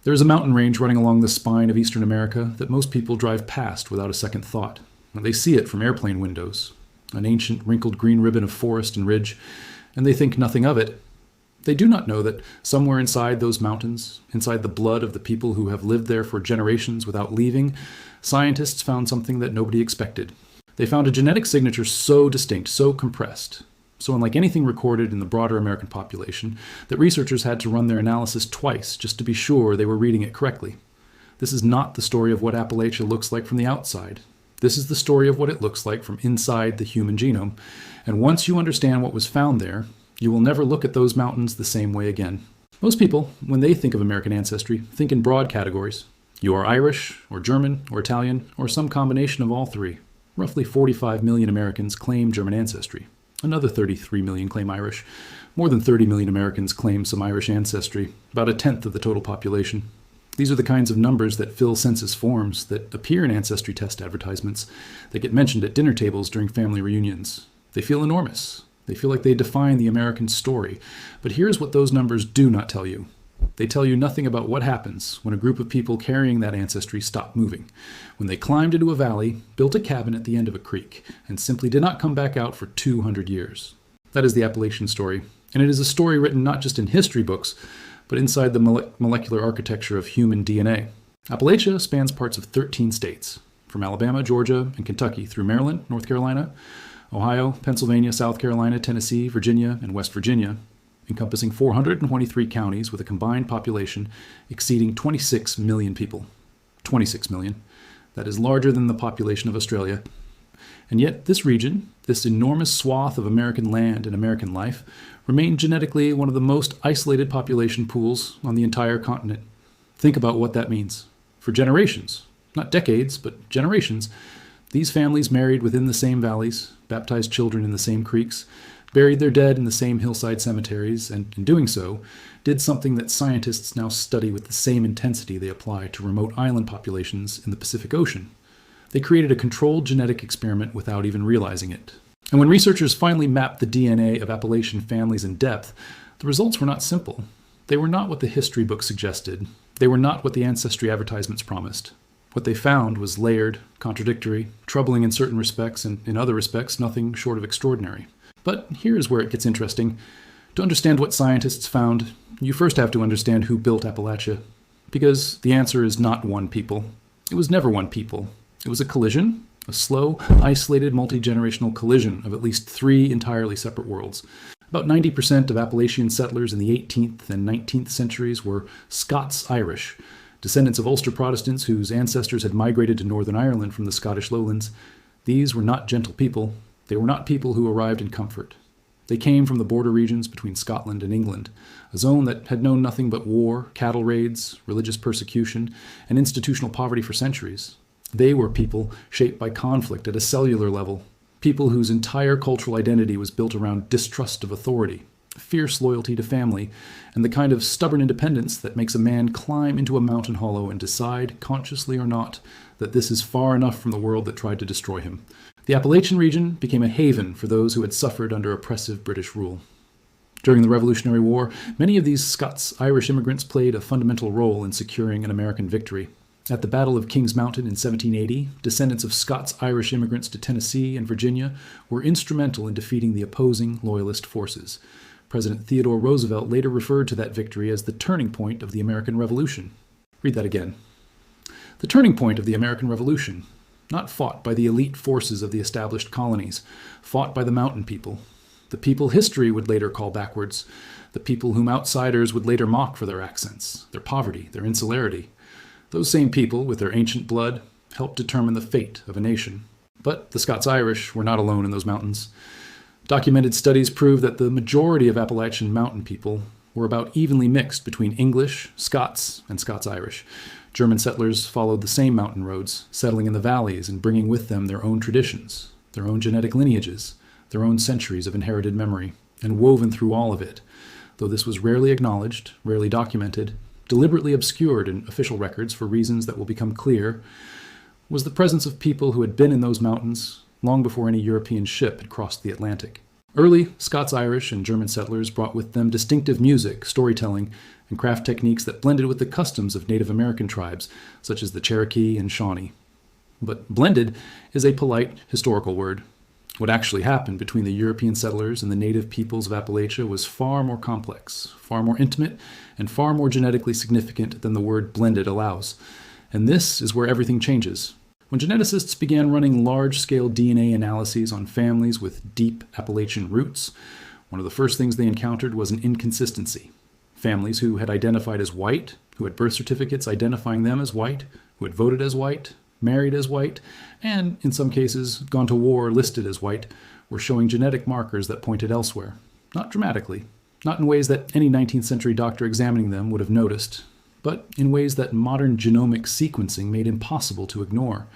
There is a mountain range running along the spine of eastern America that most people drive past without a second thought. They see it from airplane windows, an ancient wrinkled green ribbon of forest and ridge, and they think nothing of it. They do not know that somewhere inside those mountains, inside the blood of the people who have lived there for generations without leaving, scientists found something that nobody expected. They found a genetic signature so distinct, so compressed, so unlike anything recorded in the broader American population, that researchers had to run their analysis twice just to be sure they were reading it correctly. This is not the story of what Appalachia looks like from the outside. This is the story of what it looks like from inside the human genome, and once you understand what was found there, you will never look at those mountains the same way again. Most people, when they think of American ancestry, think in broad categories. You are Irish, or German, or Italian, or some combination of all three. Roughly 45 million Americans claim German ancestry. Another 33 million claim Irish. More than 30 million Americans claim some Irish ancestry, about a tenth of the total population. These are the kinds of numbers that fill census forms, that appear in ancestry test advertisements, that get mentioned at dinner tables during family reunions. They feel enormous. They feel like they define the American story. But here's what those numbers do not tell you. They tell you nothing about what happens when a group of people carrying that ancestry stop moving, when they climbed into a valley, built a cabin at the end of a creek, and simply did not come back out for 200 years. That is the Appalachian story, and it is a story written not just in history books, but inside the molecular architecture of human DNA. Appalachia spans parts of 13 states, from Alabama, Georgia, and Kentucky through Maryland, North Carolina, Ohio, Pennsylvania, South Carolina, Tennessee, Virginia, and West Virginia, encompassing 423 counties with a combined population exceeding 26 million people. 26 million. That is larger than the population of Australia. And yet this region, this enormous swath of American land and American life, remained genetically one of the most isolated population pools on the entire continent. Think about what that means. For generations, not decades, but generations, these families married within the same valleys, baptized children in the same creeks, buried their dead in the same hillside cemeteries, and in doing so, did something that scientists now study with the same intensity they apply to remote island populations in the Pacific Ocean. They created a controlled genetic experiment without even realizing it. And when researchers finally mapped the DNA of Appalachian families in depth, the results were not simple. They were not what the history books suggested. They were not what the ancestry advertisements promised. What they found was layered, contradictory, troubling in certain respects, and in other respects, nothing short of extraordinary. But here is where it gets interesting. To understand what scientists found, you first have to understand who built Appalachia. Because the answer is not one people. It was never one people. It was a collision, a slow, isolated, multi-generational collision of at least three entirely separate worlds. About 90% of Appalachian settlers in the 18th and 19th centuries were Scots-Irish, descendants of Ulster Protestants whose ancestors had migrated to Northern Ireland from the Scottish lowlands. These were not gentle people. They were not people who arrived in comfort. They came from the border regions between Scotland and England, a zone that had known nothing but war, cattle raids, religious persecution, and institutional poverty for centuries. They were people shaped by conflict at a cellular level, people whose entire cultural identity was built around distrust of authority, fierce loyalty to family, and the kind of stubborn independence that makes a man climb into a mountain hollow and decide, consciously or not, that this is far enough from the world that tried to destroy him. The Appalachian region became a haven for those who had suffered under oppressive British rule. During the Revolutionary War, many of these Scots-Irish immigrants played a fundamental role in securing an American victory. At the Battle of Kings Mountain in 1780, descendants of Scots-Irish immigrants to Tennessee and Virginia were instrumental in defeating the opposing Loyalist forces. President Theodore Roosevelt later referred to that victory as the turning point of the American Revolution. Read that again. The turning point of the American Revolution. Not fought by the elite forces of the established colonies, fought by the mountain people. The people history would later call backwards, the people whom outsiders would later mock for their accents, their poverty, their insularity. Those same people, with their ancient blood, helped determine the fate of a nation. But the Scots-Irish were not alone in those mountains. Documented studies prove that the majority of Appalachian mountain people were about evenly mixed between English, Scots, and Scots-Irish. German settlers followed the same mountain roads, settling in the valleys and bringing with them their own traditions, their own genetic lineages, their own centuries of inherited memory, and woven through all of it, though this was rarely acknowledged, rarely documented, deliberately obscured in official records for reasons that will become clear, was the presence of people who had been in those mountains long before any European ship had crossed the Atlantic. Early Scots-Irish and German settlers brought with them distinctive music, storytelling, and craft techniques that blended with the customs of Native American tribes, such as the Cherokee and Shawnee. But blended is a polite historical word. What actually happened between the European settlers and the native peoples of Appalachia was far more complex, far more intimate, and far more genetically significant than the word blended allows. And this is where everything changes. When geneticists began running large-scale DNA analyses on families with deep Appalachian roots, one of the first things they encountered was an inconsistency. Families who had identified as white, who had birth certificates identifying them as white, who had voted as white, married as white, and, in some cases, gone to war listed as white, were showing genetic markers that pointed elsewhere. Not dramatically, not in ways that any 19th century doctor examining them would have noticed, but in ways that modern genomic sequencing made impossible to ignore.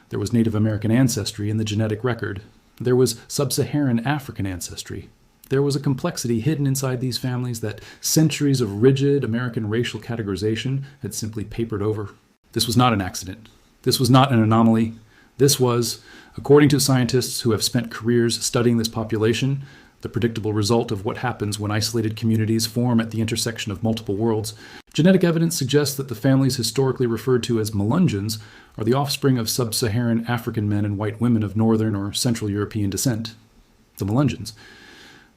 There was Native American ancestry in the genetic record. There was sub-Saharan African ancestry. There was a complexity hidden inside these families that centuries of rigid American racial categorization had simply papered over. This was not an accident. This was not an anomaly. This was, according to scientists who have spent careers studying this population, the predictable result of what happens when isolated communities form at the intersection of multiple worlds. Genetic evidence suggests that the families historically referred to as Melungeons are the offspring of sub-Saharan African men and white women of Northern or Central European descent. The Melungeons.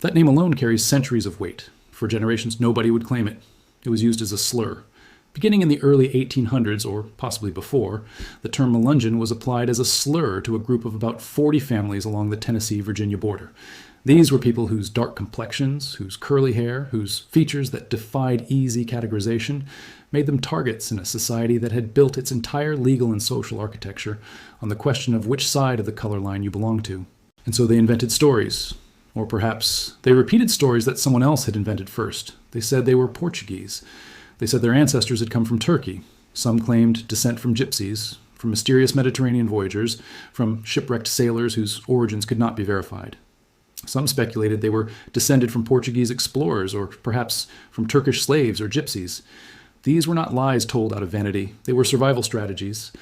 That name alone carries centuries of weight. For generations, nobody would claim it. It was used as a slur. Beginning in the early 1800s, or possibly before, the term Melungeon was applied as a slur to a group of about 40 families along the Tennessee-Virginia border. These were people whose dark complexions, whose curly hair, whose features that defied easy categorization made them targets in a society that had built its entire legal and social architecture on the question of which side of the color line you belonged to. And so they invented stories. Or perhaps they repeated stories that someone else had invented first. They said they were Portuguese. They said their ancestors had come from Turkey. Some claimed descent from gypsies, from mysterious Mediterranean voyagers, from shipwrecked sailors whose origins could not be verified. Some speculated they were descended from Portuguese explorers, or perhaps from Turkish slaves or gypsies. These were not lies told out of vanity. They were survival strategies.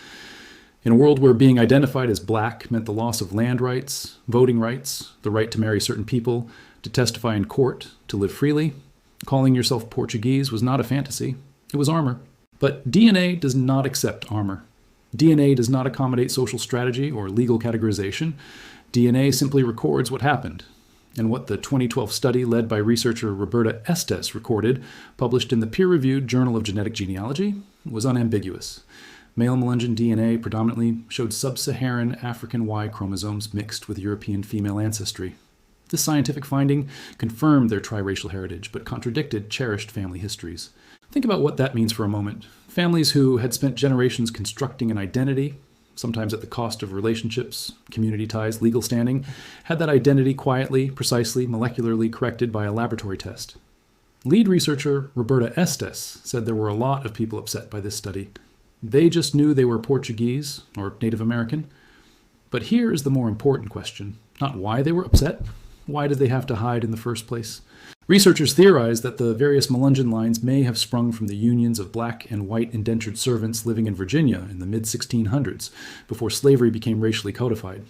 In a world where being identified as black meant the loss of land rights, voting rights, the right to marry certain people, to testify in court, to live freely, calling yourself Portuguese was not a fantasy. It was armor. But DNA does not accept armor. DNA does not accommodate social strategy or legal categorization. DNA simply records what happened. And what the 2012 study led by researcher Roberta Estes recorded, published in the peer-reviewed Journal of Genetic Genealogy, was unambiguous. Male Melungeon DNA predominantly showed sub-Saharan African Y chromosomes mixed with European female ancestry. This scientific finding confirmed their triracial heritage, but contradicted cherished family histories. Think about what that means for a moment. Families who had spent generations constructing an identity, sometimes at the cost of relationships, community ties, legal standing, had that identity quietly, precisely, molecularly corrected by a laboratory test. Lead researcher Roberta Estes said there were a lot of people upset by this study. They just knew they were Portuguese or Native American. But here is the more important question, not why they were upset. Why did they have to hide in the first place? Researchers theorize that the various Melungeon lines may have sprung from the unions of black and white indentured servants living in Virginia in the mid-1600s, before slavery became racially codified.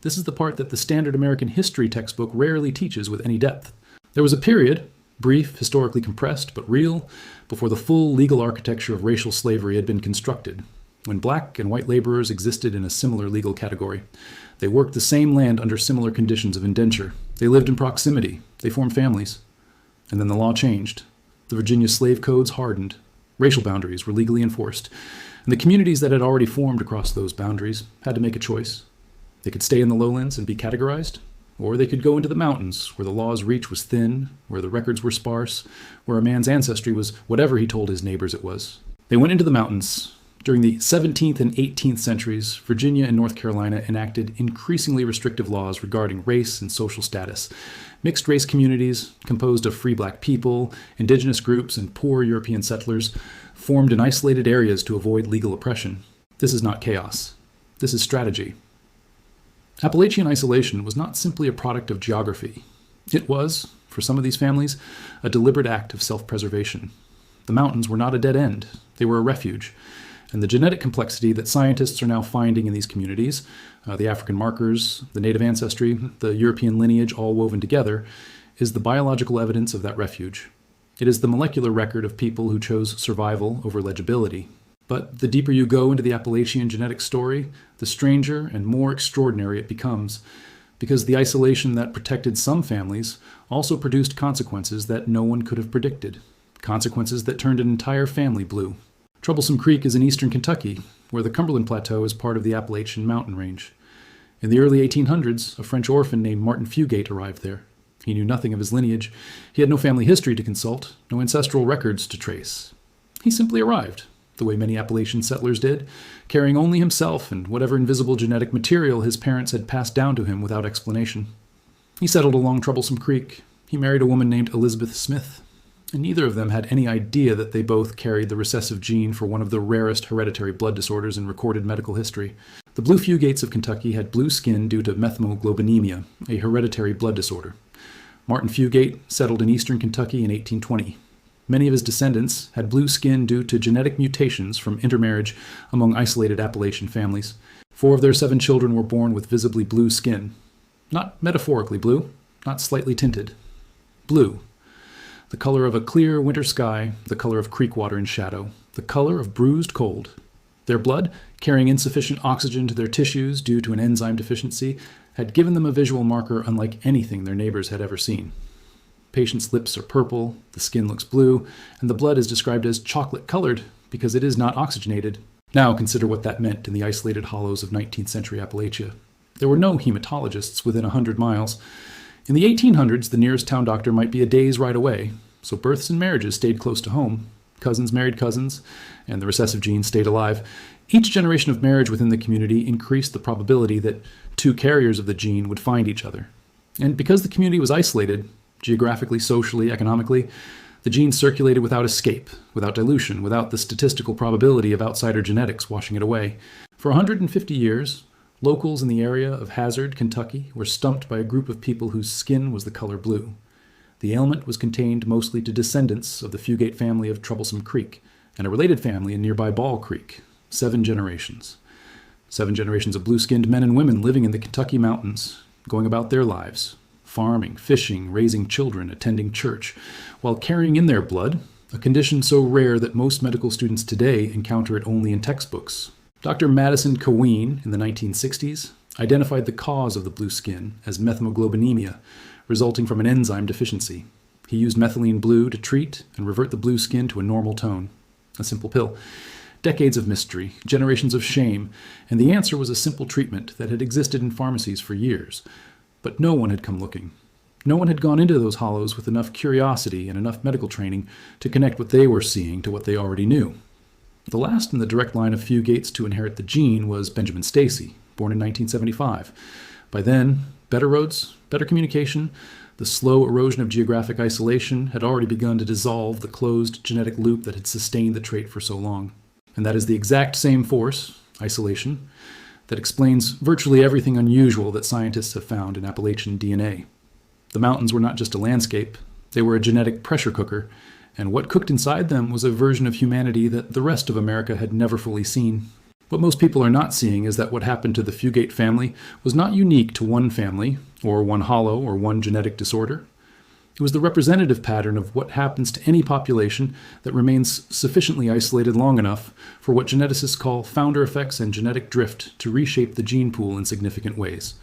This is the part that the standard American history textbook rarely teaches with any depth. There was a period, brief, historically compressed, but real, before the full legal architecture of racial slavery had been constructed, when black and white laborers existed in a similar legal category. They worked the same land under similar conditions of indenture. They lived in proximity. They formed families. And then the law changed. The Virginia slave codes hardened. Racial boundaries were legally enforced. And the communities that had already formed across those boundaries had to make a choice. They could stay in the lowlands and be categorized, or they could go into the mountains, where the law's reach was thin, where the records were sparse, where a man's ancestry was whatever he told his neighbors it was. They went into the mountains. During the 17th and 18th centuries, Virginia and North Carolina enacted increasingly restrictive laws regarding race and social status. Mixed-race communities, composed of free black people, indigenous groups, and poor European settlers, formed in isolated areas to avoid legal oppression. This is not chaos. This is strategy. Appalachian isolation was not simply a product of geography. It was, for some of these families, a deliberate act of self-preservation. The mountains were not a dead end. They were a refuge. And the genetic complexity that scientists are now finding in these communities, the African markers, the native ancestry, the European lineage all woven together, is the biological evidence of that refuge. It is the molecular record of people who chose survival over legibility. But the deeper you go into the Appalachian genetic story, the stranger and more extraordinary it becomes, because the isolation that protected some families also produced consequences that no one could have predicted, consequences that turned an entire family blue. Troublesome Creek is in eastern Kentucky, where the Cumberland Plateau is part of the Appalachian mountain range. In the early 1800s, a French orphan named Martin Fugate arrived there. He knew nothing of his lineage. He had no family history to consult, no ancestral records to trace. He simply arrived, the way many Appalachian settlers did, carrying only himself and whatever invisible genetic material his parents had passed down to him without explanation. He settled along Troublesome Creek. He married a woman named Elizabeth Smith, and neither of them had any idea that they both carried the recessive gene for one of the rarest hereditary blood disorders in recorded medical history. The Blue Fugates of Kentucky had blue skin due to methemoglobinemia, a hereditary blood disorder. Martin Fugate settled in eastern Kentucky in 1820. Many of his descendants had blue skin due to genetic mutations from intermarriage among isolated Appalachian families. 4 of their 7 children were born with visibly blue skin. Not metaphorically blue, not slightly tinted. Blue. The color of a clear winter sky, the color of creek water in shadow, the color of bruised cold. Their blood, carrying insufficient oxygen to their tissues due to an enzyme deficiency, had given them a visual marker unlike anything their neighbors had ever seen. Patients' lips are purple, the skin looks blue, and the blood is described as chocolate-colored because it is not oxygenated. Now consider what that meant in the isolated hollows of 19th century Appalachia. There were no hematologists within 100 miles. In the 1800s, the nearest town doctor might be a day's ride away, so births and marriages stayed close to home. Cousins married cousins, and the recessive gene stayed alive. Each generation of marriage within the community increased the probability that 2 carriers of the gene would find each other. And because the community was isolated, geographically, socially, economically, the gene circulated without escape, without dilution, without the statistical probability of outsider genetics washing it away. For 150 years, locals in the area of Hazard, Kentucky, were stumped by a group of people whose skin was the color blue. The ailment was contained mostly to descendants of the Fugate family of Troublesome Creek, and a related family in nearby Ball Creek. 7 generations. 7 generations of blue-skinned men and women living in the Kentucky mountains, going about their lives, farming, fishing, raising children, attending church, while carrying in their blood a condition so rare that most medical students today encounter it only in textbooks. Dr. Madison Coween, in the 1960s, identified the cause of the blue skin as methemoglobinemia, resulting from an enzyme deficiency. He used methylene blue to treat and revert the blue skin to a normal tone. A simple pill. Decades of mystery, generations of shame, and the answer was a simple treatment that had existed in pharmacies for years. But no one had come looking. No one had gone into those hollows with enough curiosity and enough medical training to connect what they were seeing to what they already knew. The last in the direct line of Fugates to inherit the gene was Benjamin Stacy, born in 1975. By then, better roads, better communication, the slow erosion of geographic isolation had already begun to dissolve the closed genetic loop that had sustained the trait for so long. And that is the exact same force, isolation, that explains virtually everything unusual that scientists have found in Appalachian DNA. The mountains were not just a landscape, they were a genetic pressure cooker, and what cooked inside them was a version of humanity that the rest of America had never fully seen. What most people are not seeing is that what happened to the Fugate family was not unique to one family, or one hollow, or one genetic disorder. It was the representative pattern of what happens to any population that remains sufficiently isolated long enough for what geneticists call founder effects and genetic drift to reshape the gene pool in significant ways.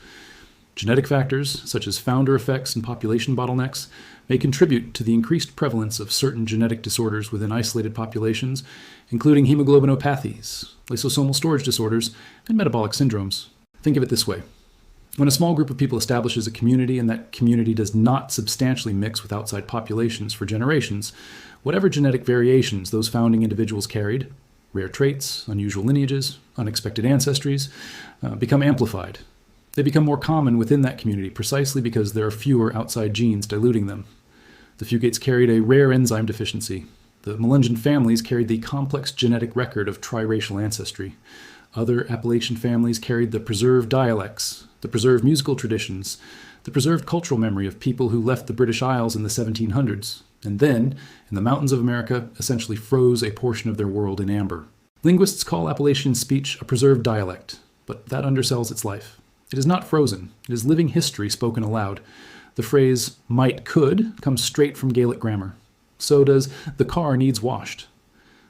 Genetic factors, such as founder effects and population bottlenecks, may contribute to the increased prevalence of certain genetic disorders within isolated populations, including hemoglobinopathies, lysosomal storage disorders, and metabolic syndromes. Think of it this way. When a small group of people establishes a community and that community does not substantially mix with outside populations for generations, whatever genetic variations those founding individuals carried, rare traits, unusual lineages, unexpected ancestries, become amplified. They become more common within that community precisely because there are fewer outside genes diluting them. The Fugates carried a rare enzyme deficiency. The Melungeon families carried the complex genetic record of triracial ancestry. Other Appalachian families carried the preserved dialects, the preserved musical traditions, the preserved cultural memory of people who left the British Isles in the 1700s, and then, in the mountains of America, essentially froze a portion of their world in amber. Linguists call Appalachian speech a preserved dialect, but that undersells its life. It is not frozen. It is living history spoken aloud. The phrase might could comes straight from Gaelic grammar. So does "the car needs washed."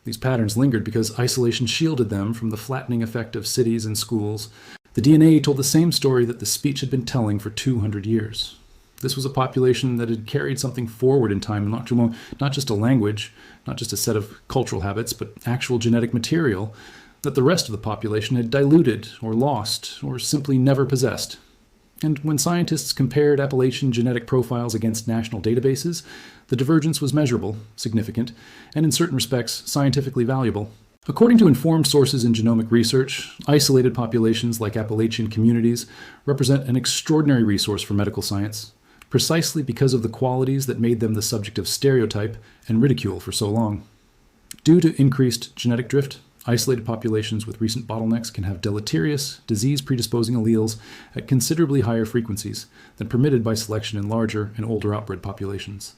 These patterns lingered because isolation shielded them from the flattening effect of cities and schools. The DNA told the same story that the speech had been telling for 200 years. This was a population that had carried something forward in time, not just a language, not just a set of cultural habits, but actual genetic material that the rest of the population had diluted or lost or simply never possessed. And when scientists compared Appalachian genetic profiles against national databases, the divergence was measurable, significant, and in certain respects scientifically valuable. According to informed sources in genomic research, isolated populations like Appalachian communities represent an extraordinary resource for medical science, precisely because of the qualities that made them the subject of stereotype and ridicule for so long. Due to increased genetic drift, isolated populations with recent bottlenecks can have deleterious, disease-predisposing alleles at considerably higher frequencies than permitted by selection in larger and older outbred populations.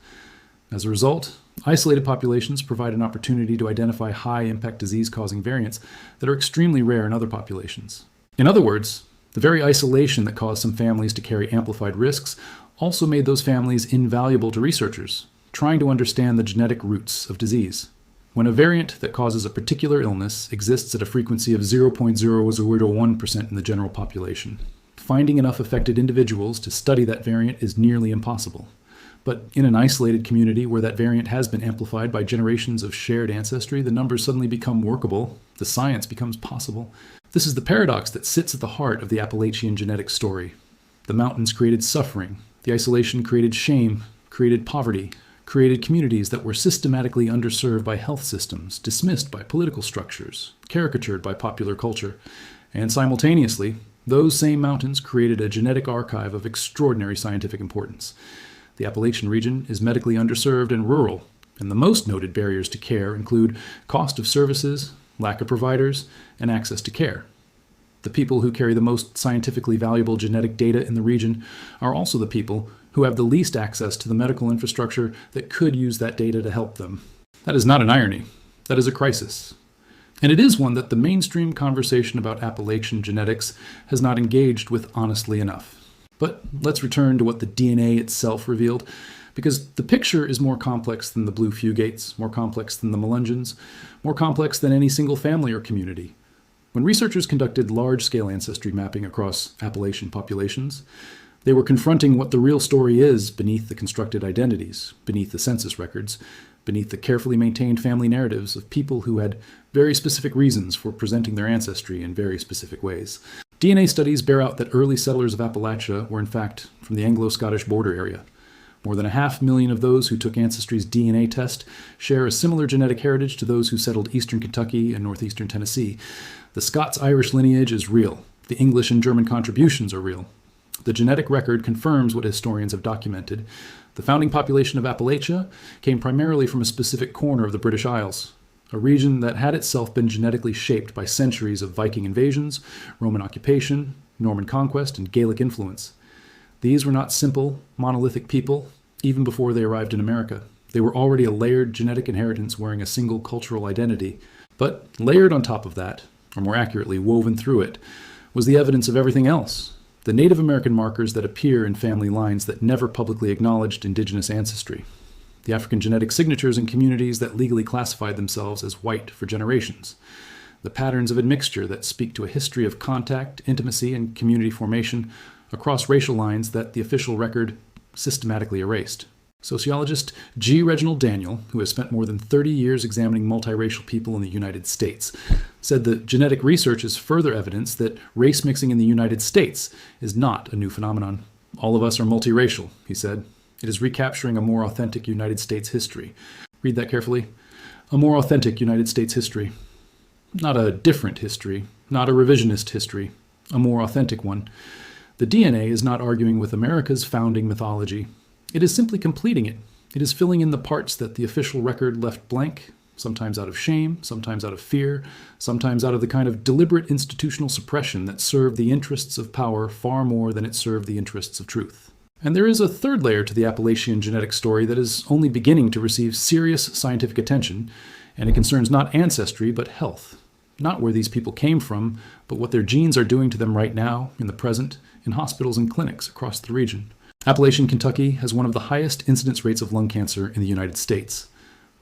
As a result, isolated populations provide an opportunity to identify high-impact disease-causing variants that are extremely rare in other populations. In other words, the very isolation that caused some families to carry amplified risks also made those families invaluable to researchers, trying to understand the genetic roots of disease. When a variant that causes a particular illness exists at a frequency of 0.001% in the general population, finding enough affected individuals to study that variant is nearly impossible. But in an isolated community where that variant has been amplified by generations of shared ancestry, the numbers suddenly become workable, the science becomes possible. This is the paradox that sits at the heart of the Appalachian genetic story. The mountains created suffering, the isolation created shame, created poverty, created communities that were systematically underserved by health systems, dismissed by political structures, caricatured by popular culture. And simultaneously, those same mountains created a genetic archive of extraordinary scientific importance. The Appalachian region is medically underserved and rural, and the most noted barriers to care include cost of services, lack of providers, and access to care. The people who carry the most scientifically valuable genetic data in the region are also the people who have the least access to the medical infrastructure that could use that data to help them. That is not an irony. That is a crisis. And it is one that the mainstream conversation about Appalachian genetics has not engaged with honestly enough. But let's return to what the DNA itself revealed, because the picture is more complex than the Blue Fugates, more complex than the Melungeons, more complex than any single family or community. When researchers conducted large-scale ancestry mapping across Appalachian populations, they were confronting what the real story is beneath the constructed identities, beneath the census records, beneath the carefully maintained family narratives of people who had very specific reasons for presenting their ancestry in very specific ways. DNA studies bear out that early settlers of Appalachia were in fact from the Anglo-Scottish border area. More than 500,000 of those who took Ancestry's DNA test share a similar genetic heritage to those who settled eastern Kentucky and northeastern Tennessee. The Scots-Irish lineage is real. The English and German contributions are real. The genetic record confirms what historians have documented. The founding population of Appalachia came primarily from a specific corner of the British Isles, a region that had itself been genetically shaped by centuries of Viking invasions, Roman occupation, Norman conquest, and Gaelic influence. These were not simple, monolithic people, even before they arrived in America. They were already a layered genetic inheritance wearing a single cultural identity. But layered on top of that, or more accurately, woven through it, was the evidence of everything else. The Native American markers that appear in family lines that never publicly acknowledged indigenous ancestry. The African genetic signatures in communities that legally classified themselves as white for generations. The patterns of admixture that speak to a history of contact, intimacy, and community formation across racial lines that the official record systematically erased. Sociologist G. Reginald Daniel, who has spent more than 30 years examining multiracial people in the United States, said that genetic research is further evidence that race mixing in the United States is not a new phenomenon. All of us are multiracial, he said. It is recapturing a more authentic United States history. Read that carefully. A more authentic United States history. Not a different history, not a revisionist history, a more authentic one. The DNA is not arguing with America's founding mythology. It is simply completing it. It is filling in the parts that the official record left blank, sometimes out of shame, sometimes out of fear, sometimes out of the kind of deliberate institutional suppression that served the interests of power far more than it served the interests of truth. And there is a third layer to the Appalachian genetic story that is only beginning to receive serious scientific attention, and it concerns not ancestry, but health. Not where these people came from, but what their genes are doing to them right now, in the present, in hospitals and clinics across the region. Appalachian Kentucky has one of the highest incidence rates of lung cancer in the United States.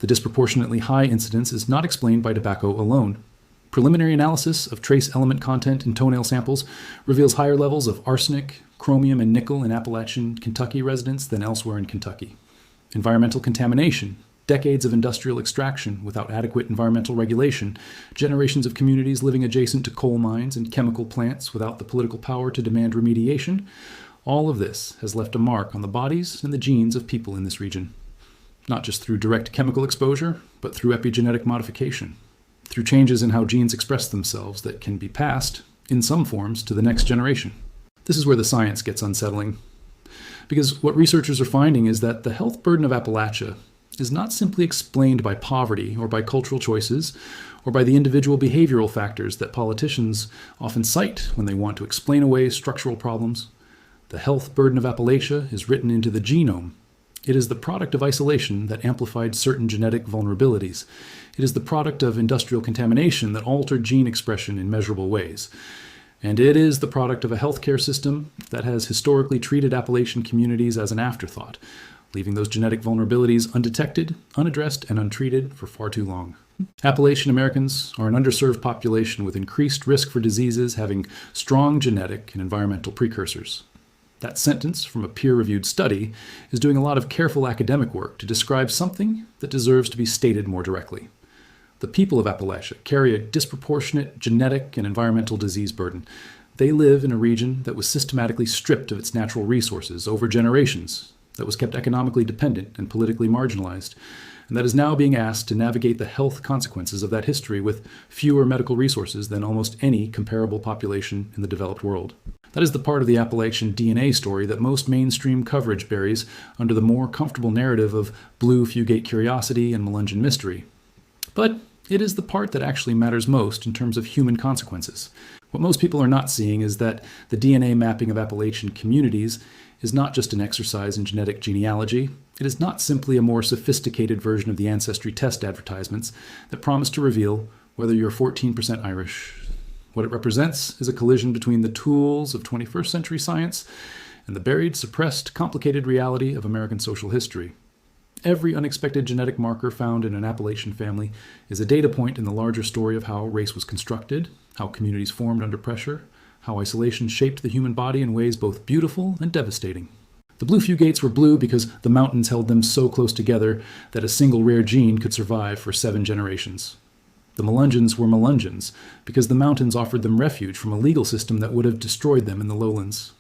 The disproportionately high incidence is not explained by tobacco alone. Preliminary analysis of trace element content in toenail samples reveals higher levels of arsenic, chromium, and nickel in Appalachian Kentucky residents than elsewhere in Kentucky. Environmental contamination, decades of industrial extraction without adequate environmental regulation, generations of communities living adjacent to coal mines and chemical plants without the political power to demand remediation, all of this has left a mark on the bodies and the genes of people in this region. Not just through direct chemical exposure, but through epigenetic modification, through changes in how genes express themselves that can be passed, in some forms, to the next generation. This is where the science gets unsettling. Because what researchers are finding is that the health burden of Appalachia is not simply explained by poverty or by cultural choices or by the individual behavioral factors that politicians often cite when they want to explain away structural problems. The health burden of Appalachia is written into the genome. It is the product of isolation that amplified certain genetic vulnerabilities. It is the product of industrial contamination that altered gene expression in measurable ways. And it is the product of a healthcare system that has historically treated Appalachian communities as an afterthought, leaving those genetic vulnerabilities undetected, unaddressed, and untreated for far too long. Appalachian Americans are an underserved population with increased risk for diseases having strong genetic and environmental precursors. That sentence from a peer-reviewed study is doing a lot of careful academic work to describe something that deserves to be stated more directly. The people of Appalachia carry a disproportionate genetic and environmental disease burden. They live in a region that was systematically stripped of its natural resources over generations, that was kept economically dependent and politically marginalized, and that is now being asked to navigate the health consequences of that history with fewer medical resources than almost any comparable population in the developed world. That is the part of the Appalachian DNA story that most mainstream coverage buries under the more comfortable narrative of Blue Fugate curiosity and Melungeon mystery. But it is the part that actually matters most in terms of human consequences. What most people are not seeing is that the DNA mapping of Appalachian communities is not just an exercise in genetic genealogy. It is not simply a more sophisticated version of the Ancestry test advertisements that promise to reveal whether you're 14% Irish. What it represents is a collision between the tools of 21st century science and the buried, suppressed, complicated reality of American social history. Every unexpected genetic marker found in an Appalachian family is a data point in the larger story of how race was constructed, how communities formed under pressure, how isolation shaped the human body in ways both beautiful and devastating. The Blue Fugates were blue because the mountains held them so close together that a single rare gene could survive for 7 generations. The Melungeons were Melungeons because the mountains offered them refuge from a legal system that would have destroyed them in the lowlands.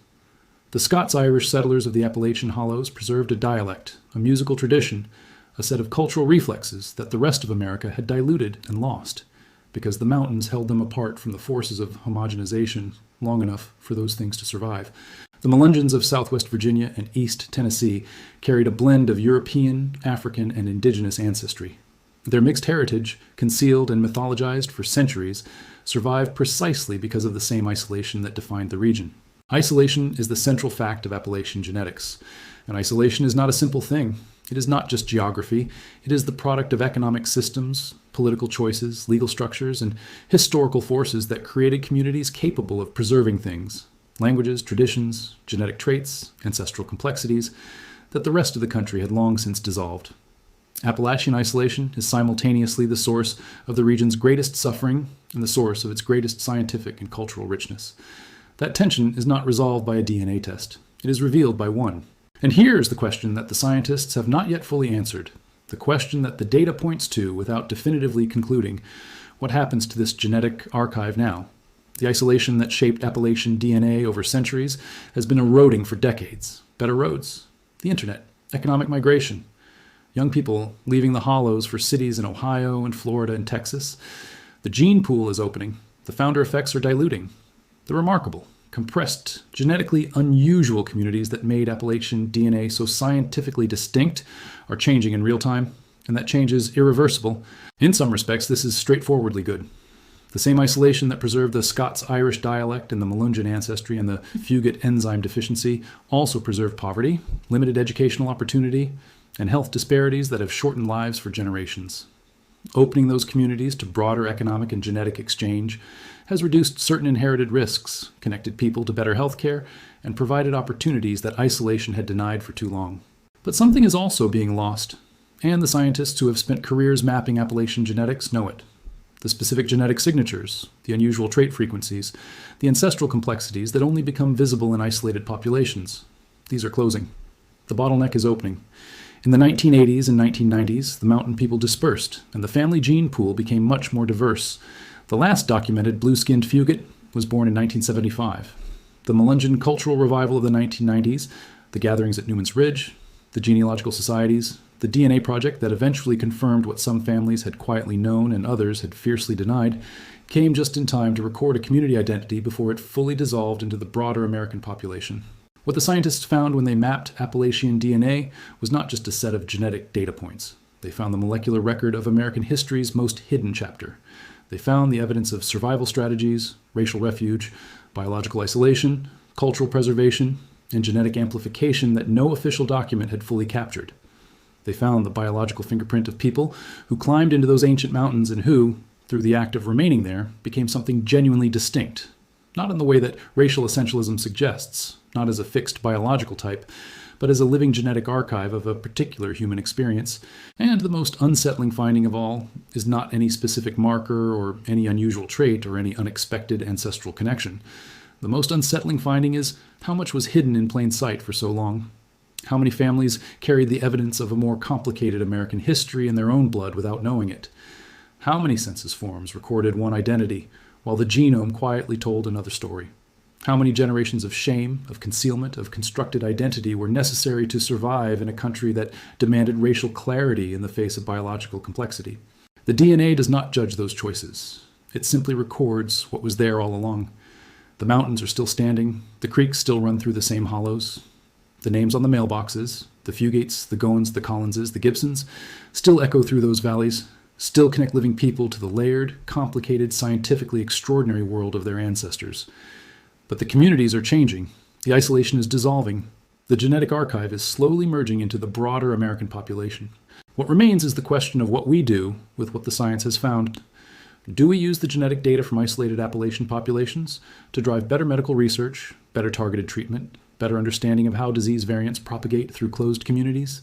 The Scots-Irish settlers of the Appalachian Hollows preserved a dialect, a musical tradition, a set of cultural reflexes that the rest of America had diluted and lost, because the mountains held them apart from the forces of homogenization long enough for those things to survive. The Melungeons of Southwest Virginia and East Tennessee carried a blend of European, African, and indigenous ancestry. Their mixed heritage, concealed and mythologized for centuries, survived precisely because of the same isolation that defined the region. Isolation is the central fact of Appalachian genetics. And isolation is not a simple thing. It is not just geography. It is the product of economic systems, political choices, legal structures, and historical forces that created communities capable of preserving things, languages, traditions, genetic traits, ancestral complexities, that the rest of the country had long since dissolved. Appalachian isolation is simultaneously the source of the region's greatest suffering and the source of its greatest scientific and cultural richness. That tension is not resolved by a DNA test. It is revealed by one. And here's the question that the scientists have not yet fully answered, the question that the data points to without definitively concluding what happens to this genetic archive now. The isolation that shaped Appalachian DNA over centuries has been eroding for decades. Better roads, the internet, economic migration, young people leaving the hollows for cities in Ohio and Florida and Texas. The gene pool is opening. The founder effects are diluting. The remarkable, compressed, genetically unusual communities that made Appalachian DNA so scientifically distinct are changing in real time, and that change is irreversible. In some respects, this is straightforwardly good. The same isolation that preserved the Scots-Irish dialect and the Melungeon ancestry and the Fugate enzyme deficiency also preserved poverty, limited educational opportunity, and health disparities that have shortened lives for generations. Opening those communities to broader economic and genetic exchange has reduced certain inherited risks, connected people to better health care, and provided opportunities that isolation had denied for too long. But something is also being lost. And the scientists who have spent careers mapping Appalachian genetics know it. The specific genetic signatures, the unusual trait frequencies, the ancestral complexities that only become visible in isolated populations. These are closing. The bottleneck is opening. In the 1980s and 1990s, the mountain people dispersed, and the family gene pool became much more diverse. The last documented blue-skinned fugate was born in 1975. The Melungeon cultural revival of the 1990s, the gatherings at Newman's Ridge, the genealogical societies, the DNA project that eventually confirmed what some families had quietly known and others had fiercely denied, came just in time to record a community identity before it fully dissolved into the broader American population. What the scientists found when they mapped Appalachian DNA was not just a set of genetic data points. They found the molecular record of American history's most hidden chapter. They found the evidence of survival strategies, racial refuge, biological isolation, cultural preservation, and genetic amplification that no official document had fully captured. They found the biological fingerprint of people who climbed into those ancient mountains and who, through the act of remaining there, became something genuinely distinct. Not in the way that racial essentialism suggests, not as a fixed biological type, but as a living genetic archive of a particular human experience. And the most unsettling finding of all is not any specific marker or any unusual trait or any unexpected ancestral connection. The most unsettling finding is how much was hidden in plain sight for so long. How many families carried the evidence of a more complicated American history in their own blood without knowing it? How many census forms recorded one identity, while the genome quietly told another story? How many generations of shame, of concealment, of constructed identity were necessary to survive in a country that demanded racial clarity in the face of biological complexity? The DNA does not judge those choices. It simply records what was there all along. The mountains are still standing, the creeks still run through the same hollows. The names on the mailboxes, the Fugates, the Goins, the Collinses, the Gibsons, still echo through those valleys, still connect living people to the layered, complicated, scientifically extraordinary world of their ancestors. But the communities are changing. The isolation is dissolving. The genetic archive is slowly merging into the broader American population. What remains is the question of what we do with what the science has found. Do we use the genetic data from isolated Appalachian populations to drive better medical research, better targeted treatment, better understanding of how disease variants propagate through closed communities?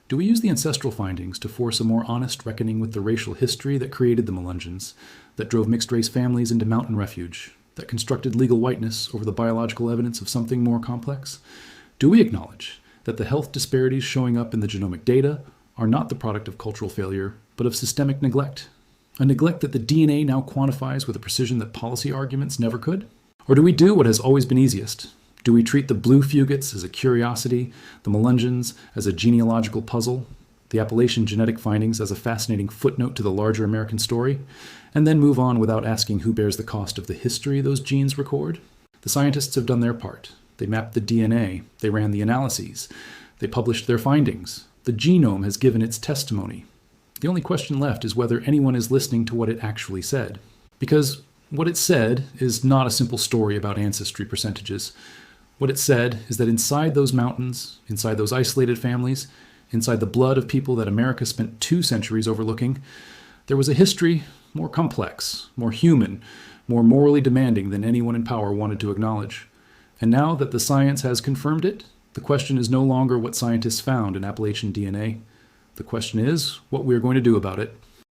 Do we use the ancestral findings to force a more honest reckoning with the racial history that created the Melungeons, that drove mixed-race families into mountain refuge, that constructed legal whiteness over the biological evidence of something more complex? Do we acknowledge that the health disparities showing up in the genomic data are not the product of cultural failure, but of systemic neglect? A neglect that the DNA now quantifies with a precision that policy arguments never could? Or do we do what has always been easiest? Do we treat the Blue Fugates as a curiosity, the Melungeons as a genealogical puzzle, the Appalachian genetic findings as a fascinating footnote to the larger American story, and then move on without asking who bears the cost of the history those genes record? The scientists have done their part. They mapped the DNA, they ran the analyses, they published their findings. The genome has given its testimony. The only question left is whether anyone is listening to what it actually said. Because what it said is not a simple story about ancestry percentages. What it said is that inside those mountains, inside those isolated families, inside the blood of people that America spent 2 centuries overlooking, there was a history more complex, more human, more morally demanding than anyone in power wanted to acknowledge. And now that the science has confirmed it, the question is no longer what scientists found in Appalachian DNA. The question is what we are going to do about it.